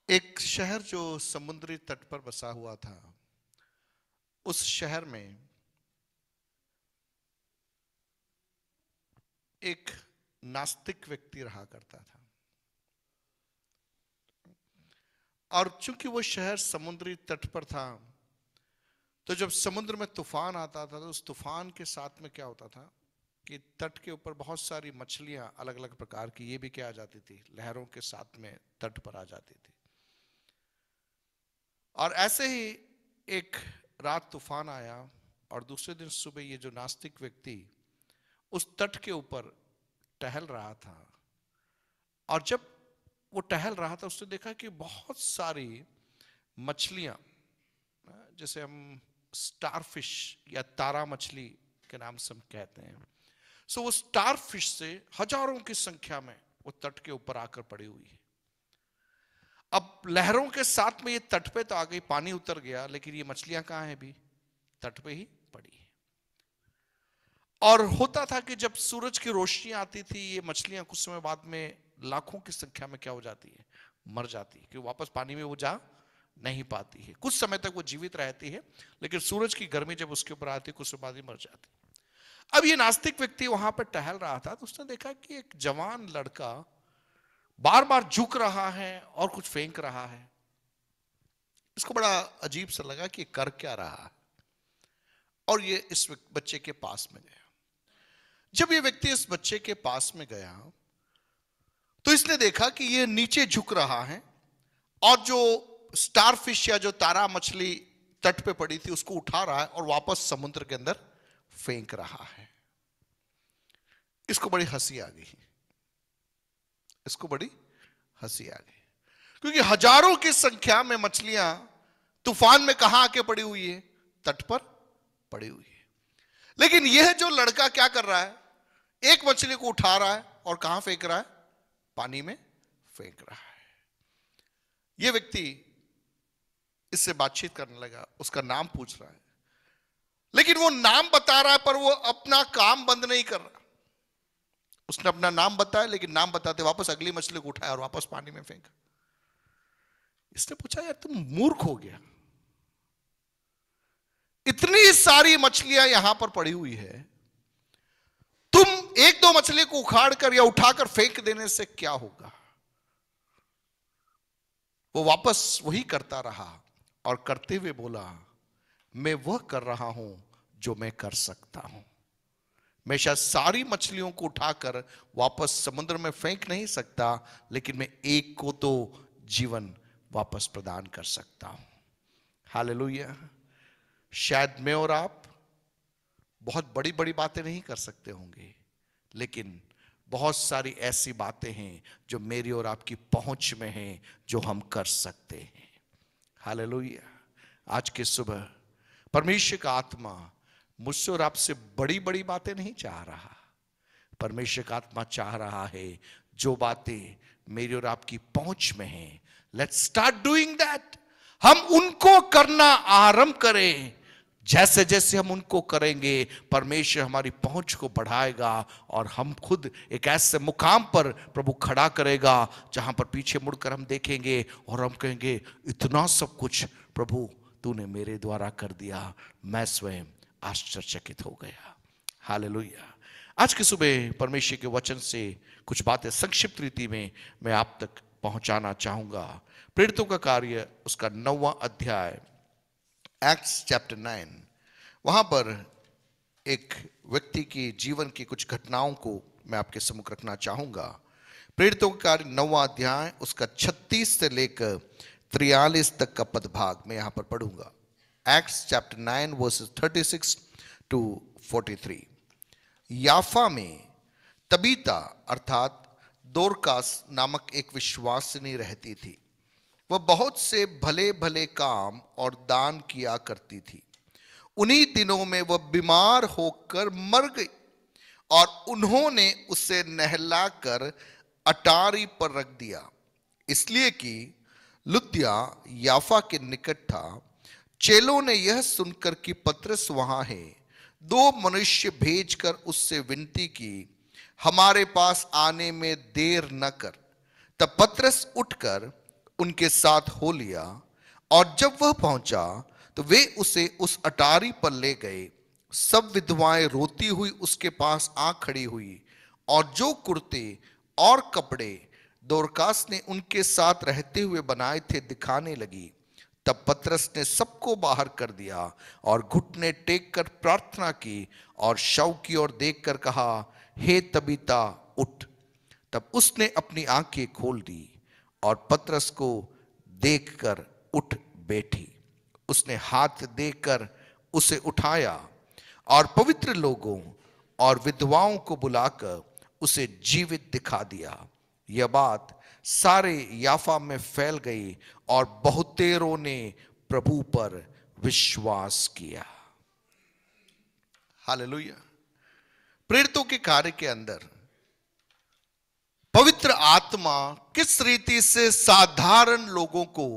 एक शहर जो समुद्री तट पर बसा हुआ था, उस शहर में एक नास्तिक व्यक्ति रहा करता था। और चूंकि वो शहर समुद्री तट पर था, तो जब समुद्र में तूफान आता था तो उस तूफान के साथ में क्या होता था कि तट के ऊपर बहुत सारी मछलियां अलग अलग प्रकार की ये भी क्या आ जाती थी, लहरों के साथ में तट पर आ जाती थी। और ऐसे ही एक रात तूफान आया और दूसरे दिन सुबह ये जो नास्तिक व्यक्ति उस तट के ऊपर टहल रहा था, और जब वो टहल रहा था उसने देखा कि बहुत सारी मछलियां, जैसे हम स्टारफिश या तारा मछली के नाम से हम कहते हैं, सो वो स्टारफिश से हजारों की संख्या में वो तट के ऊपर आकर पड़ी हुई है। अब लहरों के साथ में ये तट पे तो आ गई, पानी उतर गया, लेकिन ये मछलियां कहां हैं? भी तट पे ही पड़ी है। और होता था कि जब सूरज की रोशनी आती थी, ये मछलियां कुछ समय बाद में लाखों की संख्या में क्या हो जाती है? मर जाती है, क्योंकि वापस पानी में वो जा नहीं पाती है। कुछ समय तक वो जीवित रहती है, लेकिन सूरज की गर्मी जब उसके ऊपर आती है कुछ समय बाद ही मर जाती है। अब ये नास्तिक व्यक्ति वहां पर टहल रहा था, तो उसने देखा कि एक जवान लड़का बार बार झुक रहा है और कुछ फेंक रहा है। इसको बड़ा अजीब सा लगा कि कर क्या रहा है, और ये इस बच्चे के पास में गया। जब ये व्यक्ति इस बच्चे के पास में गया तो इसने देखा कि ये नीचे झुक रहा है और जो स्टारफिश या जो तारा मछली तट पे पड़ी थी उसको उठा रहा है और वापस समुद्र के अंदर फेंक रहा है। इसको बड़ी हंसी आ गई, इसको बड़ी हंसी आ गई, क्योंकि हजारों की संख्या में मछलियां तूफान में कहां आके पड़ी हुई है? तट पर पड़ी हुई है। लेकिन यह जो लड़का क्या कर रहा है? एक मछली को उठा रहा है और कहां फेंक रहा है? पानी में फेंक रहा है। यह व्यक्ति इससे बातचीत करने लगा, उसका नाम पूछ रहा है, लेकिन वो नाम बता रहा है पर वो अपना काम बंद नहीं कर रहा। उसने अपना नाम बताया, लेकिन नाम बताते वापस अगली मछली को उठाया और वापस पानी में फेंका। इसने पूछा, यार तुम मूर्ख हो गया, इतनी सारी मछलियां यहां पर पड़ी हुई है, तुम एक दो मछली को उखाड़कर या उठाकर फेंक देने से क्या होगा? वो वापस वही करता रहा और करते हुए बोला, मैं वह कर रहा हूं जो मैं कर सकता हूं। मैं शायद सारी मछलियों को उठाकर वापस समुद्र में फेंक नहीं सकता, लेकिन मैं एक को तो जीवन वापस प्रदान कर सकता हूं। हालेलुया। शायद मैं और आप बहुत बड़ी बड़ी बातें नहीं कर सकते होंगे, लेकिन बहुत सारी ऐसी बातें हैं जो मेरी और आपकी पहुंच में हैं, जो हम कर सकते हैं। हालेलुया। आज की सुबह परमेश्वर का आत्मा मुझसे और आपसे बड़ी बड़ी बातें नहीं चाह रहा। परमेश्वर का आत्मा चाह रहा है जो बातें मेरी और आपकी पहुंच में हैं, लेट्स स्टार्ट डूइंग दैट। हम उनको करना आरंभ करें। जैसे जैसे हम उनको करेंगे, परमेश्वर हमारी पहुंच को बढ़ाएगा और हम खुद एक ऐसे मुकाम पर प्रभु खड़ा करेगा जहां पर पीछे मुड़कर हम देखेंगे और हम कहेंगे, इतना सब कुछ प्रभु तूने मेरे द्वारा कर दिया, मैं स्वयं आश्चर्यचकित हो गया। हालेलुया। आज की सुबह परमेश्वर के वचन से कुछ बातें संक्षिप्त रीति में मैं आप तक पहुंचाना चाहूंगा। प्रेरितों का कार्य उसका 9वां अध्याय, एक्ट्स चैप्टर 9, वहां पर एक व्यक्ति की जीवन की कुछ घटनाओं को मैं आपके सम्मुख रखना चाहूंगा। प्रेरितों का कार्य 9वां अध्याय उसका 36 से लेकर 43 तक का पद भाग मैं यहां पर पढ़ूंगा। Acts chapter 9 verses 36 to 43। Jaffa में तबीता अर्थात दोरकास नामक एक विश्वासिनी रहती थी। वह बहुत से भले भले काम और दान किया करती थी। उन्हीं दिनों में वह बीमार होकर मर गई और उन्होंने उसे नहलाकर अटारी पर रख दिया, इसलिए कि लुद्या याफा के निकट था। चेलों ने यह सुनकर कि पतरस वहां है, 2 मनुष्य भेजकर उससे विनती की, हमारे पास आने में देर न कर। तब पतरस उठकर उनके साथ हो लिया, और जब वह पहुंचा तो वे उसे उस अटारी पर ले गए। सब विधवाएं रोती हुई उसके पास आ खड़ी हुई, और जो कुर्ते और कपड़े दोरकास ने उनके साथ रहते हुए बनाए थे दिखाने लगी। तब पतरस ने सबको बाहर कर दिया और घुटने टेक कर प्रार्थना की, और शव की ओर देखकर कहा, हे तबीता उठ। तब उसने अपनी आंखें खोल दी और पतरस को देखकर उठ बैठी। उसने हाथ देकर उसे उठाया और पवित्र लोगों और विधवाओं को बुलाकर उसे जीवित दिखा दिया। यह बात सारे याफा में फैल गई और बहुतेरों ने प्रभु पर विश्वास किया। हालेलुया। प्रेरितों के कार्य के अंदर पवित्र आत्मा किस रीति से साधारण लोगों को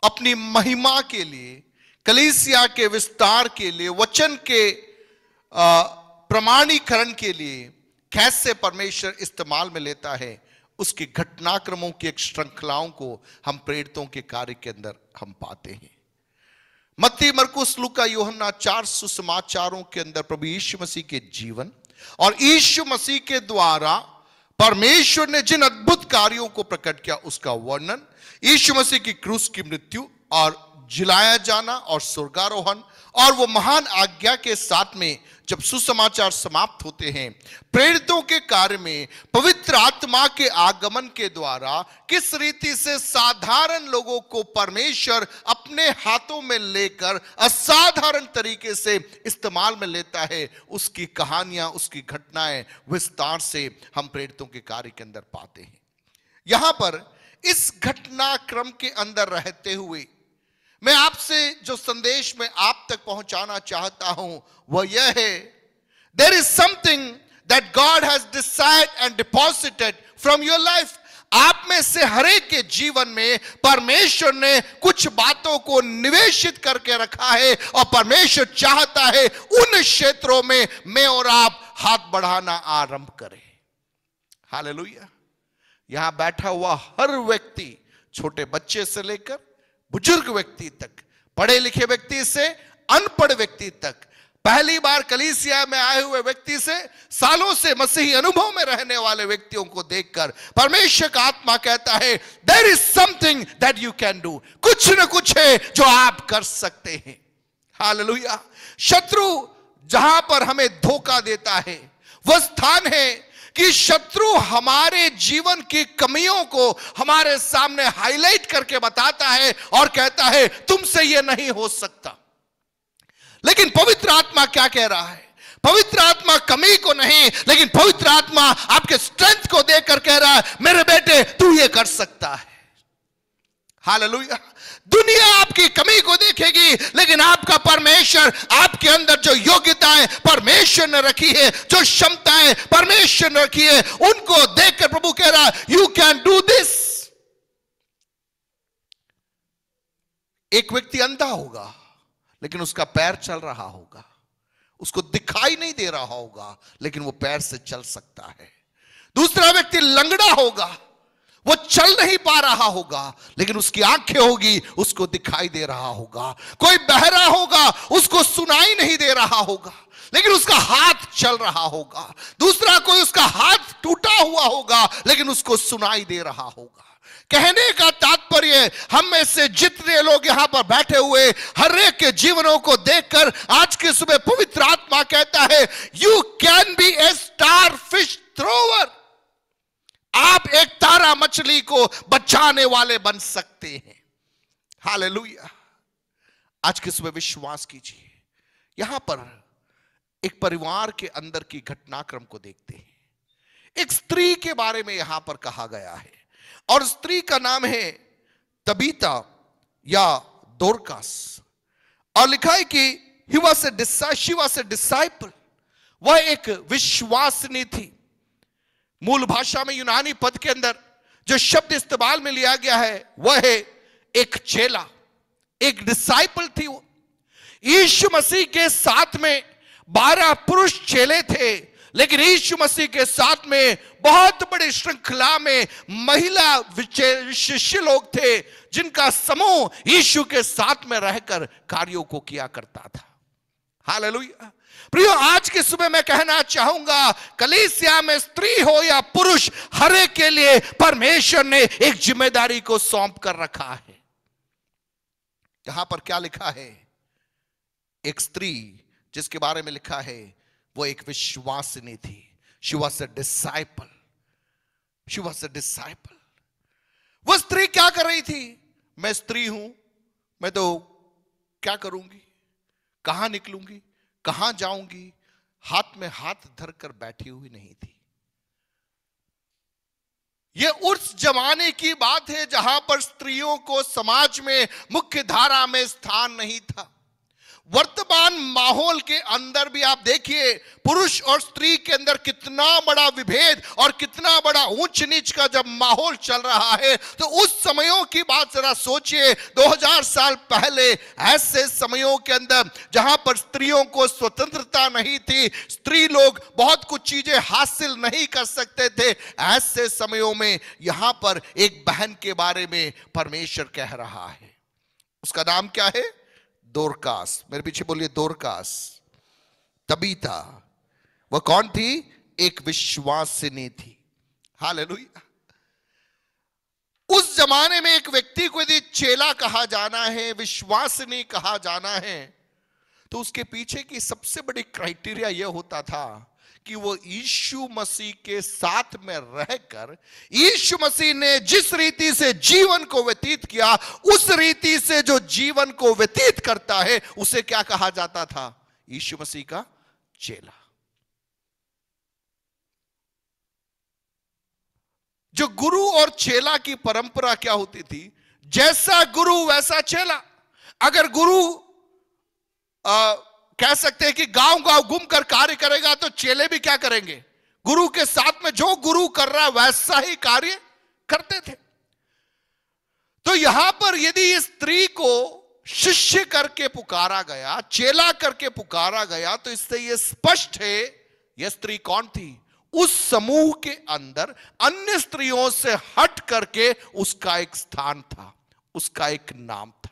अपनी महिमा के लिए, कलीसिया के विस्तार के लिए, वचन के प्रमाणीकरण के लिए कैसे परमेश्वर इस्तेमाल में लेता है, उसके घटनाक्रमों की एक श्रृंखलाओं को हम प्रेरितों के कार्य के अंदर हम पाते हैं। मत्ती, मरकुस, लूका, यूहन्ना 4 सुसमाचारों के अंदर प्रभु यीशु मसीह के जीवन और यीशु मसीह के द्वारा परमेश्वर ने जिन अद्भुत कार्यों को प्रकट किया उसका वर्णन, यीशु मसीह की क्रूस की मृत्यु और जिलाया जाना और स्वर्गारोहण, और वो महान आज्ञा के साथ में जब सुसमाचार समाप्त होते हैं, प्रेरितों के कार्य में पवित्र आत्मा के आगमन के द्वारा किस रीति से साधारण लोगों को परमेश्वर अपने हाथों में लेकर असाधारण तरीके से इस्तेमाल में लेता है, उसकी कहानियां, उसकी घटनाएं विस्तार से हम प्रेरितों के कार्य के अंदर पाते हैं। यहां पर इस घटनाक्रम के अंदर रहते हुए मैं आपसे जो संदेश में आप तक पहुंचाना चाहता हूं वह यह है, there is something that God has decided and deposited from your life. आप में से हरेक के जीवन में परमेश्वर ने कुछ बातों को निवेशित करके रखा है, और परमेश्वर चाहता है उन क्षेत्रों में मैं और आप हाथ बढ़ाना आरंभ करें। हालेलुया। यहां बैठा हुआ हर व्यक्ति, छोटे बच्चे से लेकर बुजुर्ग व्यक्ति तक, पढ़े लिखे व्यक्ति से अनपढ़ व्यक्ति तक, पहली बार कलीसिया में आए हुए व्यक्ति से सालों से मसीही अनुभव में रहने वाले व्यक्तियों को देखकर परमेश्वर का आत्मा कहता है, there is something that you can do. कुछ न कुछ है जो आप कर सकते हैं। हालेलुया। शत्रु जहां पर हमें धोखा देता है वह स्थान है कि शत्रु हमारे जीवन की कमियों को हमारे सामने हाईलाइट करके बताता है और कहता है तुमसे यह नहीं हो सकता। लेकिन पवित्र आत्मा क्या कह रहा है? पवित्र आत्मा कमी को नहीं, लेकिन पवित्र आत्मा आपके स्ट्रेंथ को देखकर कह रहा है, मेरे बेटे तू ये कर सकता है। हालेलुया। दुनिया आपकी कमी को देखेगी, लेकिन आपका परमेश्वर आपके अंदर जो योग्यताएं परमेश्वर ने रखी है, जो क्षमताएं परमेश्वर ने रखी है, उनको देखकर प्रभु कह रहा है यू कैन डू दिस। एक व्यक्ति अंधा होगा लेकिन उसका पैर चल रहा होगा, उसको दिखाई नहीं दे रहा होगा लेकिन वो पैर से चल सकता है। दूसरा व्यक्ति लंगड़ा होगा, वो चल नहीं पा रहा होगा लेकिन उसकी आंखें होगी, उसको दिखाई दे रहा होगा। कोई बहरा होगा, उसको सुनाई नहीं दे रहा होगा लेकिन उसका हाथ चल रहा होगा। दूसरा कोई, उसका हाथ टूटा हुआ होगा लेकिन उसको सुनाई दे रहा होगा। कहने का तात्पर्य, हम में से जितने लोग यहां पर बैठे हुए हर एक के जीवनों को देखकर आज की सुबह पवित्र आत्मा कहता है you can be A star fish thrower. आप एक तारा मछली को बचाने वाले बन सकते हैं। हालेलुया। आज की सुबह विश्वास कीजिए, यहां पर एक परिवार के अंदर की घटनाक्रम को देखते हैं। एक स्त्री के बारे में यहां पर कहा गया है और स्त्री का नाम है तबीता या दोरकास, और लिखा है कि शी वाज ए डिसाइपल। वह एक विश्वासिनी थी। मूल भाषा में यूनानी पद के अंदर जो शब्द इस्तेमाल में लिया गया है वह है एक चेला, एक डिसाइपल थी वो। यीशु मसीह के साथ में 12 पुरुष चेले थे, लेकिन यीशु मसीह के साथ में बहुत बड़ी श्रृंखला में महिला शिष्य लोग थे जिनका समूह यीशु के साथ में रहकर कार्यों को किया करता था। हालेलुया। प्रियो, आज के सुबह मैं कहना चाहूंगा, कलीसिया में स्त्री हो या पुरुष, हर एक के लिए परमेश्वर ने एक जिम्मेदारी को सौंप कर रखा है। यहां पर क्या लिखा है? एक स्त्री जिसके बारे में लिखा है वो एक विश्वासिनी थी। She was a disciple. She was a disciple. वो स्त्री क्या कर रही थी? मैं स्त्री हूं, मैं तो क्या करूंगी, कहां निकलूंगी, कहां जाऊंगी, हाथ में हाथ धरकर बैठी हुई नहीं थी। यह उस जमाने की बात है जहां पर स्त्रियों को समाज में मुख्य धारा में स्थान नहीं था। वर्तमान माहौल के अंदर भी आप देखिए, पुरुष और स्त्री के अंदर कितना बड़ा विभेद और कितना बड़ा ऊंच नीच का जब माहौल चल रहा है, तो उस समयों की बात जरा सोचिए। 2000 साल पहले ऐसे समयों के अंदर जहां पर स्त्रियों को स्वतंत्रता नहीं थी, स्त्री लोग बहुत कुछ चीजें हासिल नहीं कर सकते थे, ऐसे समयों में यहां पर एक बहन के बारे में परमेश्वर कह रहा है। उसका नाम क्या है? दोरकास। मेरे पीछे बोलिए, दोरकास। तबीता। वह कौन थी? एक विश्वासिनी थी। हालेलुया। उस जमाने में एक व्यक्ति को यदि चेला कहा जाना है, विश्वासिनी कहा जाना है, तो उसके पीछे की सबसे बड़ी क्राइटेरिया यह होता था कि वो यीशु मसीह के साथ में रहकर, यीशु मसीह ने जिस रीति से जीवन को व्यतीत किया, उस रीति से जो जीवन को व्यतीत करता है उसे क्या कहा जाता था? यीशु मसीह का चेला। जो गुरु और चेला की परंपरा क्या होती थी? जैसा गुरु वैसा चेला। अगर गुरु कह सकते हैं कि गांव गांव घूम कर कार्य करेगा, तो चेले भी क्या करेंगे? गुरु के साथ में जो गुरु कर रहा है वैसा ही कार्य करते थे। तो यहां पर यदि इस स्त्री को शिष्य करके पुकारा गया, चेला करके पुकारा गया, तो इससे यह स्पष्ट है यह स्त्री कौन थी? उस समूह के अंदर अन्य स्त्रियों से हट करके उसका एक स्थान था, उसका एक नाम था।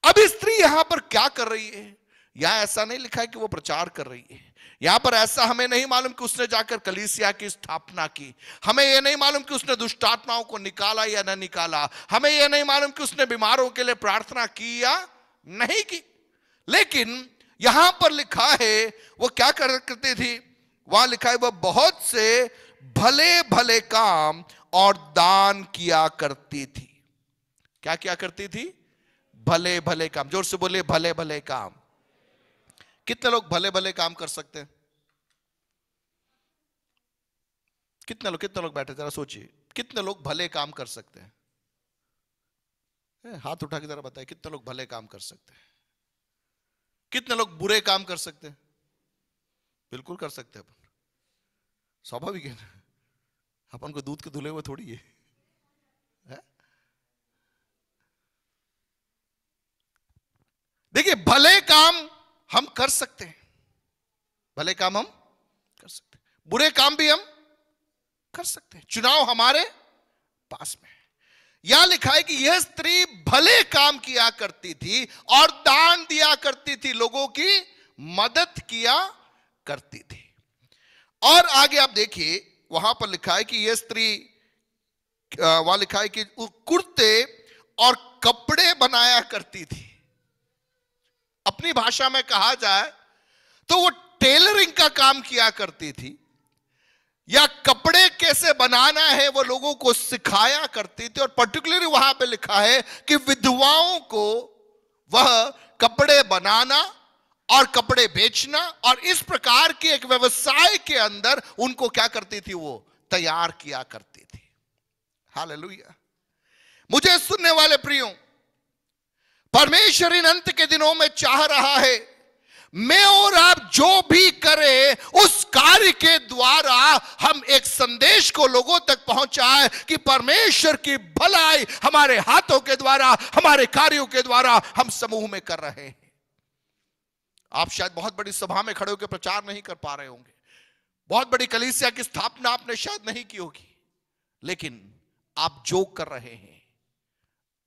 अब स्त्री यहां पर क्या कर रही है? यहां ऐसा नहीं लिखा है कि वो प्रचार कर रही है। यहां पर ऐसा हमें नहीं मालूम कि उसने जाकर कलीसिया की स्थापना की। हमें यह नहीं मालूम कि उसने दुष्ट आत्माओं को निकाला या न निकाला। हमें यह नहीं मालूम कि उसने बीमारों के लिए प्रार्थना की या नहीं की। लेकिन यहां पर लिखा है वो क्या करती थी? वहां लिखा है वह बहुत से भले भले काम और दान किया करती थी। क्या किया करती थी? भले भले काम। जोर से बोले, भले भले काम। कितने लोग भले भले काम कर सकते हैं? कितने लोग बैठे, जरा सोचिए, कितने लोग भले काम कर सकते हैं? हाथ उठा के जरा बताइए, कितने लोग भले काम कर सकते हैं? कितने लोग बुरे काम कर सकते हैं? बिल्कुल कर सकते हैं। अपन स्वाभाविक है ना, अपन को दूध के धुले हुए थोड़ी है। देखिए, भले काम हम कर सकते हैं, भले काम हम कर सकते हैं, बुरे काम भी हम कर सकते हैं। चुनाव हमारे पास में है। यहां लिखा है कि यह स्त्री भले काम किया करती थी और दान दिया करती थी, लोगों की मदद किया करती थी। और आगे आप देखिए, वहां पर लिखा है कि यह स्त्री, वहां लिखा है कि कुर्ते और कपड़े बनाया करती थी। अपनी भाषा में कहा जाए तो वो टेलरिंग का काम किया करती थी, या कपड़े कैसे बनाना है वो लोगों को सिखाया करती थी। और पर्टिकुलरली वहां पे लिखा है कि विधवाओं को वह कपड़े बनाना और कपड़े बेचना और इस प्रकार के एक व्यवसाय के अंदर उनको क्या करती थी? वो तैयार किया करती थी। हालेलुया। मुझे सुनने वाले प्रियों, परमेश्वर इन अंत के दिनों में चाह रहा है मैं और आप जो भी करें उस कार्य के द्वारा हम एक संदेश को लोगों तक पहुंचाए कि परमेश्वर की भलाई हमारे हाथों के द्वारा, हमारे कार्यों के द्वारा हम समूह में कर रहे हैं। आप शायद बहुत बड़ी सभा में खड़े होकर प्रचार नहीं कर पा रहे होंगे, बहुत बड़ी कलीसिया की स्थापना आपने शायद नहीं की होगी, लेकिन आप जो कर रहे हैं,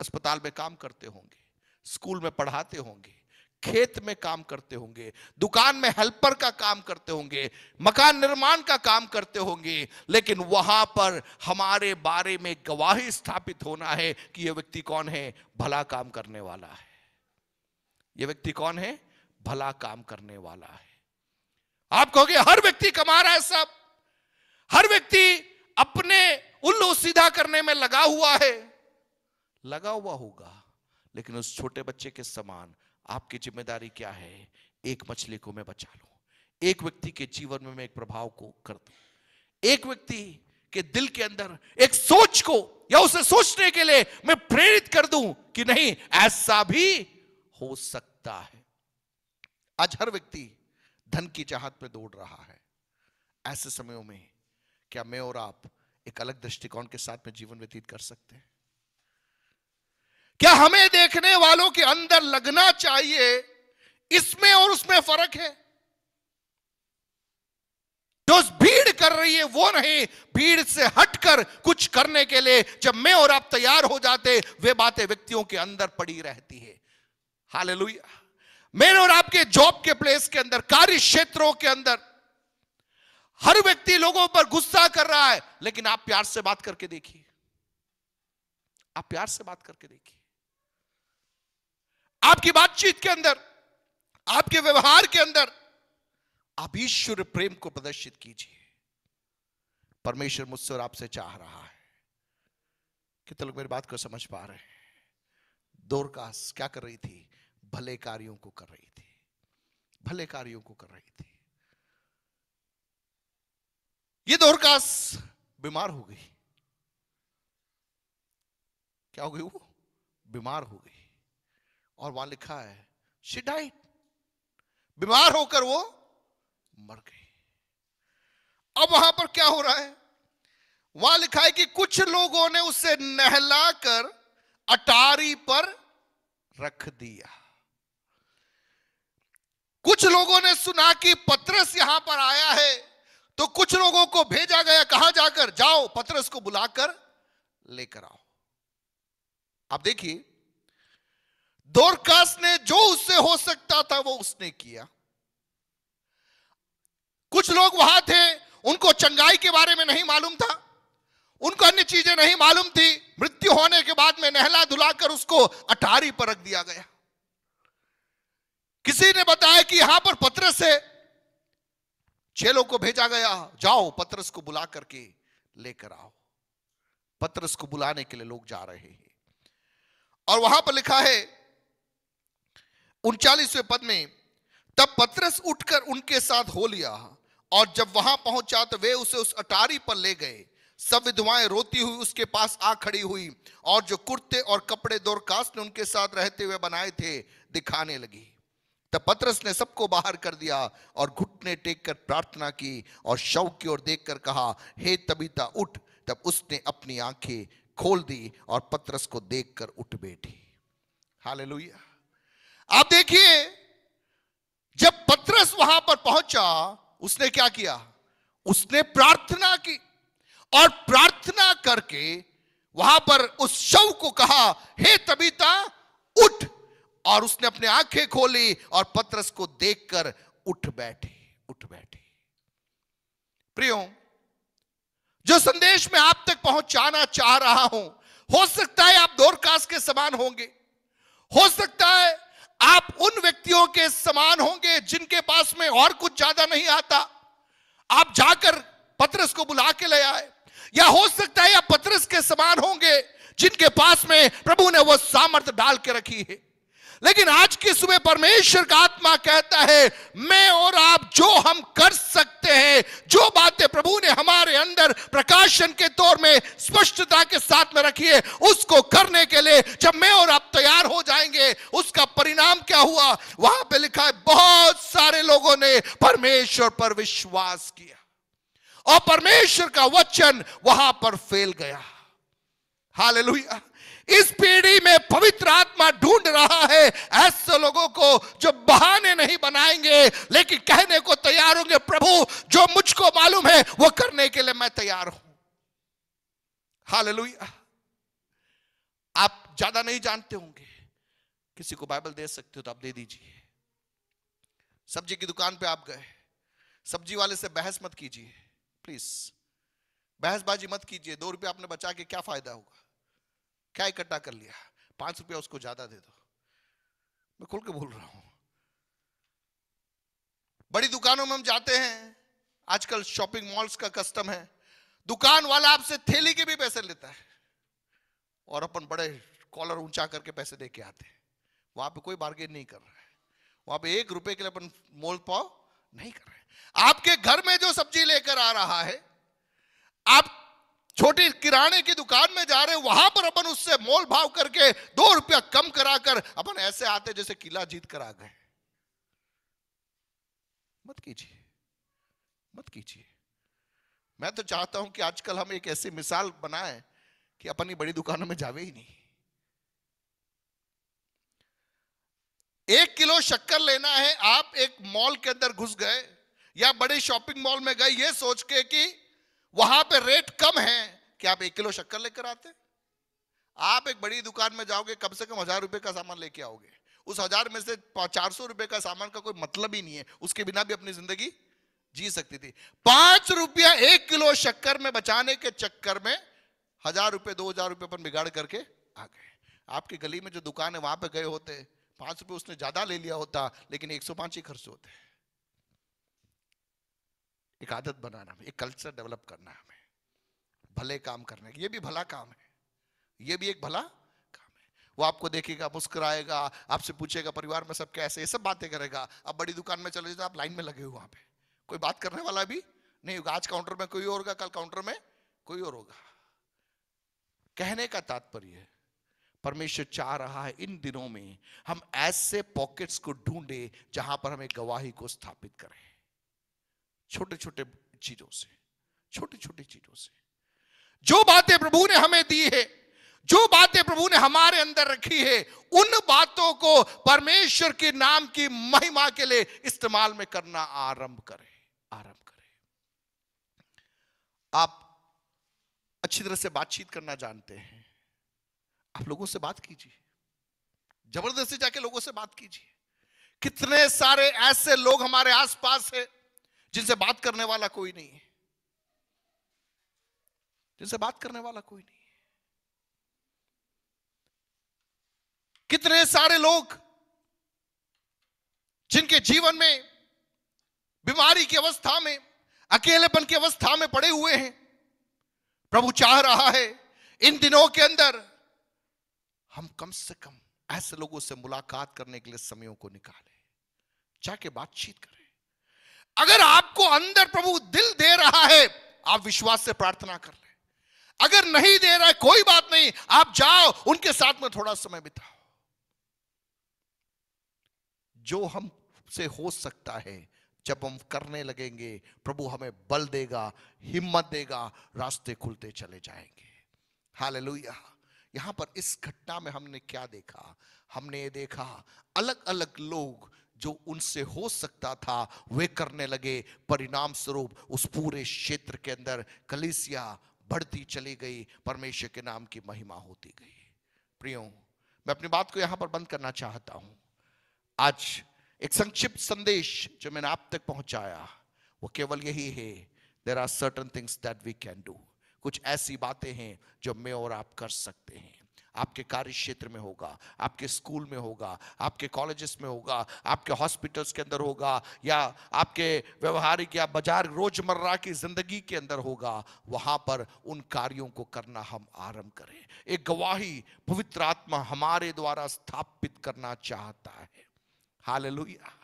अस्पताल में काम करते होंगे, स्कूल में पढ़ाते होंगे, खेत में काम करते होंगे, दुकान में हेल्पर का काम करते होंगे, मकान निर्माण का काम करते होंगे, लेकिन वहां पर हमारे बारे में गवाही स्थापित होना है कि यह व्यक्ति कौन है, भला काम करने वाला है। यह व्यक्ति कौन है, भला काम करने वाला है। आप कहोगे हर व्यक्ति कमा रहा है, सब हर व्यक्ति अपने उल्लू सीधा करने में लगा हुआ है, लगा हुआ होगा, लेकिन उस छोटे बच्चे के समान आपकी जिम्मेदारी क्या है, एक मछली को मैं बचा लूं, एक व्यक्ति के जीवन में मैं एक प्रभाव को कर दूं, एक व्यक्ति के दिल के अंदर एक सोच को या उसे सोचने के लिए मैं प्रेरित कर दूं कि नहीं, ऐसा भी हो सकता है। आज हर व्यक्ति धन की चाहत में दौड़ रहा है। ऐसे समयों में क्या मैं और आप एक अलग दृष्टिकोण के साथ में जीवन व्यतीत कर सकते हैं? क्या हमें देखने वालों के अंदर लगना चाहिए इसमें और उसमें फर्क है? जो भीड़ कर रही है वो नहीं, भीड़ से हटकर कुछ करने के लिए जब मैं और आप तैयार हो जाते, वे बातें व्यक्तियों के अंदर पड़ी रहती है। हालेलुया। मेरे और आपके जॉब के प्लेस के अंदर, कार्य क्षेत्रों के अंदर हर व्यक्ति लोगों पर गुस्सा कर रहा है, लेकिन आप प्यार से बात करके देखिए, आप प्यार से बात करके देखिए। आपकी बातचीत के अंदर, आपके व्यवहार के अंदर आप ईश्वर प्रेम को प्रदर्शित कीजिए। परमेश्वर मुझसे और आपसे चाह रहा है। कितने लोग मेरी बात को समझ पा रहे हैं? दोरकास क्या कर रही थी? भले कार्यों को कर रही थी, भले कार्यों को कर रही थी। ये दोरकास बीमार हो गई। क्या हो गई? वो बीमार हो गई, और वहां लिखा है शी डाइड, बीमार होकर वो मर गई। अब वहां पर क्या हो रहा है? वहां लिखा है कि कुछ लोगों ने उसे नहलाकर अटारी पर रख दिया। कुछ लोगों ने सुना कि पतरस यहां पर आया है, तो कुछ लोगों को भेजा गया, कहां जाकर? जाओ पतरस को बुलाकर लेकर आओ। आप देखिए, दोरकास ने जो उससे हो सकता था वो उसने किया। कुछ लोग वहां थे, उनको चंगाई के बारे में नहीं मालूम था, उनको अन्य चीजें नहीं मालूम थी। मृत्यु होने के बाद में नहला धुलाकर उसको अटारी पर रख दिया गया। किसी ने बताया कि यहां पर पतरस है, चेलों को भेजा गया, जाओ पतरस को बुला करके लेकर आओ। पतरस को बुलाने के लिए लोग जा रहे हैं, और वहां पर लिखा है 39वें पद में, तब पतरस उठकर उनके साथ हो लिया, और जब वहां पहुंचा तो वे उसे उस अटारी पर ले गए। सब विधवाएं रोती हुई उसके पास आ खड़ी हुई, और जो कुर्ते और कपड़े दोरकास ने उनके साथ रहते हुए बनाए थे दिखाने लगी। तब पतरस ने सबको बाहर कर दिया और घुटने टेक कर प्रार्थना की, और शव की ओर देखकर कहा, हे तबीता उठ। तब उसने अपनी आंखें खोल दी और पतरस को देखकर उठ बैठी। हालेलुया। आप देखिए, जब पतरस वहां पर पहुंचा, उसने क्या किया? उसने प्रार्थना की, और प्रार्थना करके वहां पर उस शव को कहा, हे तबीता उठ, और उसने अपनी आंखें खोली और पतरस को देखकर उठ बैठी, उठ बैठी। प्रियो, जो संदेश मैं आप तक पहुंचाना चाह रहा हूं, हो सकता है आप दोरकास के समान होंगे, हो सकता है आप उन व्यक्तियों के समान होंगे जिनके पास में और कुछ ज्यादा नहीं आता, आप जाकर पतरस को बुला के ले आए। या हो सकता है आप पतरस के समान होंगे जिनके पास में प्रभु ने वो सामर्थ्य डाल के रखी है। लेकिन आज की सुबह परमेश्वर का आत्मा कहता है, मैं और आप जो हम कर सकते हैं, जो बातें प्रभु ने हमारे अंदर प्रकाशन के तौर में स्पष्टता के साथ में रखी है, उसको करने के लिए जब मैं और आप तैयार हो जाएंगे, उसका परिणाम क्या हुआ? वहां पे लिखा है, बहुत सारे लोगों ने परमेश्वर पर विश्वास किया, और परमेश्वर का वचन वहां पर फैल गया। हालेलुया। इस पीढ़ी में पवित्र आत्मा ढूंढ रहा है ऐसे लोगों को जो बहाने नहीं बनाएंगे, लेकिन कहने को तैयार होंगे, प्रभु जो मुझको मालूम है वो करने के लिए मैं तैयार हूं। हालेलुया। आप ज्यादा नहीं जानते होंगे, किसी को बाइबल दे सकते हो तो आप दे दीजिए। सब्जी की दुकान पे आप गए, सब्जी वाले से बहस मत कीजिए प्लीज, बहसबाजी मत कीजिए। 2 रुपये आपने बचा के क्या फायदा होगा, क्या इकट्ठा कर लिया, 5 रुपया उसको ज्यादा दे दो। मैं खुल के बोल रहा हूं। बड़ी दुकानों में हम जाते हैं, आजकल शॉपिंग मॉल्स का कस्टम है, दुकान वाला आपसे थैली के भी पैसे लेता है और अपन बड़े कॉलर ऊंचा करके पैसे दे के आते हैं। वहां पे कोई बार्गेन नहीं कर रहा है, वहां पे 1 रुपए के लिए अपन मोल पाव नहीं कर रहे। आपके घर में जो सब्जी लेकर आ रहा है, आप छोटी किराने की दुकान में जा रहे हैं, वहां पर अपन उससे मोल भाव करके 2 रुपया कम कराकर अपन ऐसे आते जैसे किला जीत कर आ गए। मत कीजिए, मत कीजिए। मैं तो चाहता हूं कि आजकल हम एक ऐसी मिसाल बनाएं कि अपनी बड़ी दुकानों में जावे ही नहीं। 1 किलो शक्कर लेना है, आप एक मॉल के अंदर घुस गए या बड़े शॉपिंग मॉल में गए ये सोच के कि वहां पे रेट कम है, कि आप 1 किलो शक्कर लेकर आते। आप एक बड़ी दुकान में जाओगे, कम से कम 1000 रुपए का सामान लेके आओगे। उस 1000 में से 400 रुपए का सामान का कोई मतलब ही नहीं है, उसके बिना भी अपनी जिंदगी जी सकती थी। 5 रुपया 1 किलो शक्कर में बचाने के चक्कर में 1000 रुपए 2000 रुपए पर बिगाड़ करके आ गए। आपकी गली में जो दुकान है वहां पे गए होते, 5 रुपए उसने ज्यादा ले लिया होता, लेकिन 105 ही खर्च होते। एक आदत बनाना, एक कल्चर डेवलप करना हमें, भले काम करने। ये भी भला काम है, ये भी एक भला काम है। वो आपको देखेगा, मुस्कुराएगा, आपसे पूछेगा परिवार में सब कैसे, ये सब बातें करेगा। अब बड़ी दुकान में चले जाओ, आप लाइन में लगे हो, वहां पे कोई बात करने वाला भी नहीं होगा। आज काउंटर में कोई और होगा, कल काउंटर में कोई और होगा। कहने का तात्पर्य, परमेश्वर चाह रहा है इन दिनों में हम ऐसे पॉकेट्स को ढूंढे जहां पर हम एक गवाही को स्थापित करें। छोटे छोटे चीजों से, छोटी छोटी चीजों से, जो बातें प्रभु ने हमें दी है, जो बातें प्रभु ने हमारे अंदर रखी है, उन बातों को परमेश्वर के नाम की महिमा के लिए इस्तेमाल में करना आरंभ करें, आरंभ करें। आप अच्छी तरह से बातचीत करना जानते हैं, आप लोगों से बात कीजिए, जबरदस्ती जाके लोगों से बात कीजिए। कितने सारे ऐसे लोग हमारे आसपास हैं जिनसे बात करने वाला कोई नहीं है, जिनसे बात करने वाला कोई नहीं है। कितने सारे लोग जिनके जीवन में बीमारी की अवस्था में, अकेलेपन की अवस्था में पड़े हुए हैं। प्रभु चाह रहा है इन दिनों के अंदर हम कम से कम ऐसे लोगों से मुलाकात करने के लिए समयों को निकालें, जाके बातचीत करें। अगर आपको अंदर प्रभु दिल दे रहा है, आप विश्वास से प्रार्थना कर लें। अगर नहीं दे रहा है, कोई बात नहीं, आप जाओ उनके साथ में थोड़ा समय बिताओ। जो हमसे हो सकता है जब हम करने लगेंगे, प्रभु हमें बल देगा, हिम्मत देगा, रास्ते खुलते चले जाएंगे। हालेलुया। यहां पर इस घटना में हमने क्या देखा? हमने ये देखा अलग अलग लोग जो उनसे हो सकता था वे करने लगे। परिणाम स्वरूप उस पूरे क्षेत्र के अंदर कलीसिया बढ़ती चली गई, परमेश्वर के नाम की महिमा होती गई। प्रियो, मैं अपनी बात को यहां पर बंद करना चाहता हूं। आज एक संक्षिप्त संदेश जो मैंने आप तक पहुंचाया वो केवल यही है, there are certain things that we can do. कुछ ऐसी बातें हैं जो मैं और आप कर सकते हैं। आपके कार्य क्षेत्र में होगा, आपके स्कूल में होगा, आपके कॉलेजेस में होगा, आपके हॉस्पिटल्स के अंदर होगा, या आपके व्यवहारिक या बाजार रोजमर्रा की जिंदगी के अंदर होगा। वहां पर उन कार्यों को करना हम आरंभ करें। एक गवाही पवित्र आत्मा हमारे द्वारा स्थापित करना चाहता है। हालेलुया।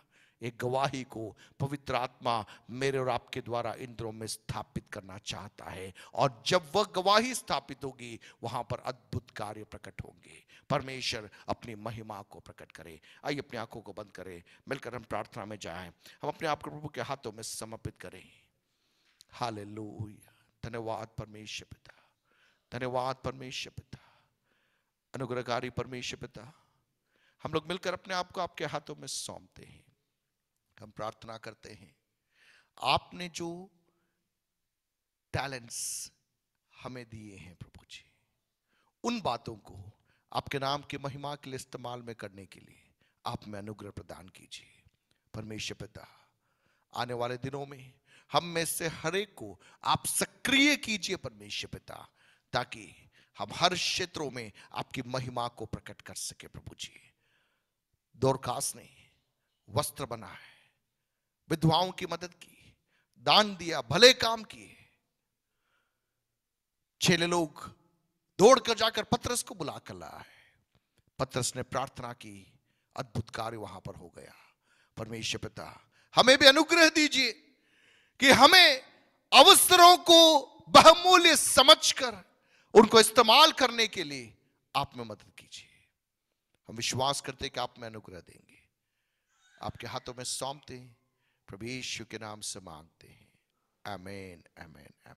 एक गवाही को पवित्र आत्मा मेरे और आपके द्वारा इन दिनों में स्थापित करना चाहता है, और जब वह गवाही स्थापित होगी वहां पर अद्भुत कार्य प्रकट होंगे। परमेश्वर अपनी महिमा को प्रकट करे। आइए अपनी आंखों को बंद करें, मिलकर हम प्रार्थना में जाएं, हम अपने आप को प्रभु के हाथों में समर्पित करें। हालेलुया। धन्यवाद परमेश्वर पिता, धन्यवाद परमेश्वर पिता। अनुग्रहकारी परमेश्वर पिता, हम लोग मिलकर अपने आप को आपके हाथों में सौंपते हैं। हम प्रार्थना करते हैं, आपने जो टैलेंट्स हमें दिए हैं प्रभु जी, उन बातों को आपके नाम की महिमा के लिए इस्तेमाल में करने के लिए आप में अनुग्रह प्रदान कीजिए परमेश्वर पिता। आने वाले दिनों में हम में से हर एक को आप सक्रिय कीजिए परमेश्वर पिता, ताकि हम हर क्षेत्रों में आपकी महिमा को प्रकट कर सके प्रभु जी। दोरकास ने वस्त्र बनाए, विधवाओं की मदद की, दान दिया, भले काम किए। 6 लोग दौड़कर जाकर पतरस को बुलाकर लाए। पतरस ने प्रार्थना की, अद्भुत कार्य वहां पर हो गया। परमेश्वर पिता, हमें भी अनुग्रह दीजिए कि हमें अवसरों को बहुमूल्य समझकर उनको इस्तेमाल करने के लिए आप में मदद कीजिए। हम विश्वास करते हैं कि आप में अनुग्रह देंगे। आपके हाथों में सौंपते हैं, प्रभु यीशु के नाम से मांगते हैं, आमीन आमीन आमीन।